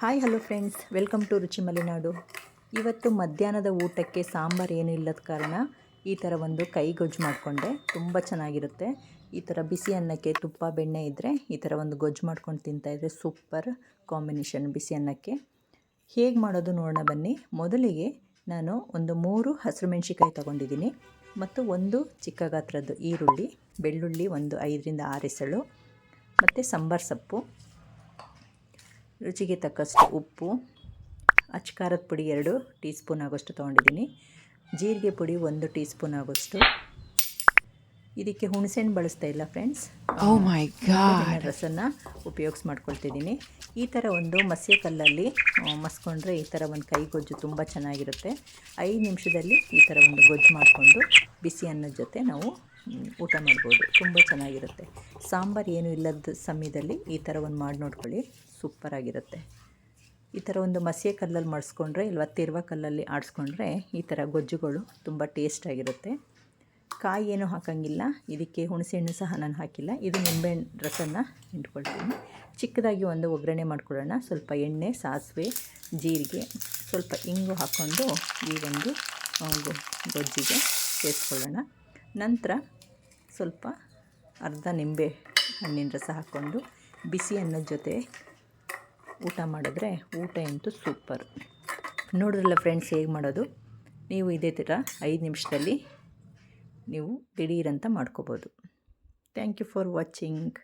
Hi hello friends, welcome to Ruchi Malenadu. ಇವತ್ತು ಮಧ್ಯಾಹ್ನದ ಊಟಕ್ಕೆ ಸಾಂಬಾರು ಏನೂ ಇಲ್ಲದ ಕಾರಣ ಈ ಥರ ಒಂದು ಕೈಗೊಜ್ಜು ಮಾಡಿಕೊಂಡೆ. ತುಂಬ ಚೆನ್ನಾಗಿರುತ್ತೆ. ಈ ಥರ ಬಿಸಿ ಅನ್ನಕ್ಕೆ ತುಪ್ಪ ಬೆಣ್ಣೆ ಇದ್ದರೆ ಈ ಥರ ಒಂದು ಗೊಜ್ಜು ಮಾಡ್ಕೊಂಡು ತಿಂತಾಯಿದ್ರೆ ಸೂಪರ್ ಕಾಂಬಿನೇಷನ್ ಬಿಸಿ ಅನ್ನಕ್ಕೆ. ಹೇಗೆ ಮಾಡೋದು ನೋಡೋಣ ಬನ್ನಿ. ಮೊದಲಿಗೆ ನಾನು ಒಂದು 3 ಹಸಿರು ಮೆಣಸಿಕಾಯಿ ತೊಗೊಂಡಿದ್ದೀನಿ ಮತ್ತು ಒಂದು ಚಿಕ್ಕ ಗಾತ್ರದ್ದು ಈರುಳ್ಳಿ, ಬೆಳ್ಳುಳ್ಳಿ ಒಂದು 5ರಿಂದ 6 ಎಸಳು ಮತ್ತು ಸಾಂಬಾರು ಸೊಪ್ಪು, ರುಚಿಗೆ ತಕ್ಕಷ್ಟು ಉಪ್ಪು, ಅಚ್ಕಾರದ ಪುಡಿ 2 ಟೀ ಸ್ಪೂನ್ ಆಗೋಷ್ಟು ತೊಗೊಂಡಿದ್ದೀನಿ, ಜೀರಿಗೆ ಪುಡಿ 1 ಟೀ ಸ್ಪೂನ್ ಆಗೋಷ್ಟು. ಇದಕ್ಕೆ ಹುಣಸೆಹಣ್ಣು ಬಳಸ್ತಾ ಇಲ್ಲ ಫ್ರೆಂಡ್ಸ್, ರಸನ ಮಾಡ್ಕೊಳ್ತಿದ್ದೀನಿ. ಈ ಥರ ಒಂದು ಮಸಿಯ ಕಲ್ಲಲ್ಲಿ ಮಸ್ಕೊಂಡ್ರೆ ಈ ಥರ ಒಂದು ಕೈ ಗೊಜ್ಜು ತುಂಬ ಚೆನ್ನಾಗಿರುತ್ತೆ. 5 ನಿಮಿಷದಲ್ಲಿ ಈ ಥರ ಒಂದು ಗೊಜ್ಜು ಮಾಡಿಕೊಂಡು ಬಿಸಿ ಅನ್ನದ ಜೊತೆ ನಾವು ಊಟ ಮಾಡ್ಬೋದು. ತುಂಬ ಚೆನ್ನಾಗಿರುತ್ತೆ. ಸಾಂಬಾರು ಏನು ಇಲ್ಲದ ಸಮಯದಲ್ಲಿ ಈ ಥರ ಒಂದು ಮಾಡಿ ನೋಡ್ಕೊಳ್ಳಿ, ಸೂಪರಾಗಿರುತ್ತೆ. ಈ ಥರ ಒಂದು ಮಸಿಯ ಕಲ್ಲಲ್ಲಿ ಮಾಡಿಸ್ಕೊಂಡ್ರೆ ಇಲ್ವಾ ತಿರುವ ಕಲ್ಲಲ್ಲಿ ಆಡಿಸ್ಕೊಂಡ್ರೆ ಈ ಥರ ಗೊಜ್ಜುಗಳು ತುಂಬ ಟೇಸ್ಟಾಗಿರುತ್ತೆ. ಕಾಯಿ ಏನೂ ಹಾಕೋಂಗಿಲ್ಲ, ಇದಕ್ಕೆ ಹುಣಸೆಹಣ್ಣು ಸಹ ನಾನು ಹಾಕಿಲ್ಲ. ಇದು ನಿಂಬೆಹಣ್ಣು ರಸನ ಹಿಂಡ್ಕೊಳ್ತೀನಿ. ಚಿಕ್ಕದಾಗಿ ಒಂದು ಒಗ್ಗರಣೆ ಮಾಡ್ಕೊಳ್ಳೋಣ. ಸ್ವಲ್ಪ ಎಣ್ಣೆ, ಸಾಸಿವೆ, ಜೀರಿಗೆ, ಸ್ವಲ್ಪ ಇಂಗು ಹಾಕ್ಕೊಂಡು ಈ ಒಂದು ಗೊಜ್ಜಿಗೆ ಸೇರಿಸ್ಕೊಳ್ಳೋಣ. ನಂತರ ಸ್ವಲ್ಪ ಅರ್ಧ ನಿಂಬೆ ಹಣ್ಣಿನ ರಸ ಹಾಕ್ಕೊಂಡು ಬಿಸಿ ಅನ್ನದ ಜೊತೆ ಊಟ ಮಾಡಿದ್ರೆ ಊಟ ಅಂತೂ ಸೂಪರ್. ನೋಡಿದ್ರಲ್ಲ ಫ್ರೆಂಡ್ಸ್ ಹೇಗೆ ಮಾಡೋದು. ನೀವು ಇದೇ ಥರ 5 ನಿಮಿಷದಲ್ಲಿ ನೀವು ದಿಢೀರಂತ ಮಾಡ್ಕೋಬೋದು. Thank you for watching.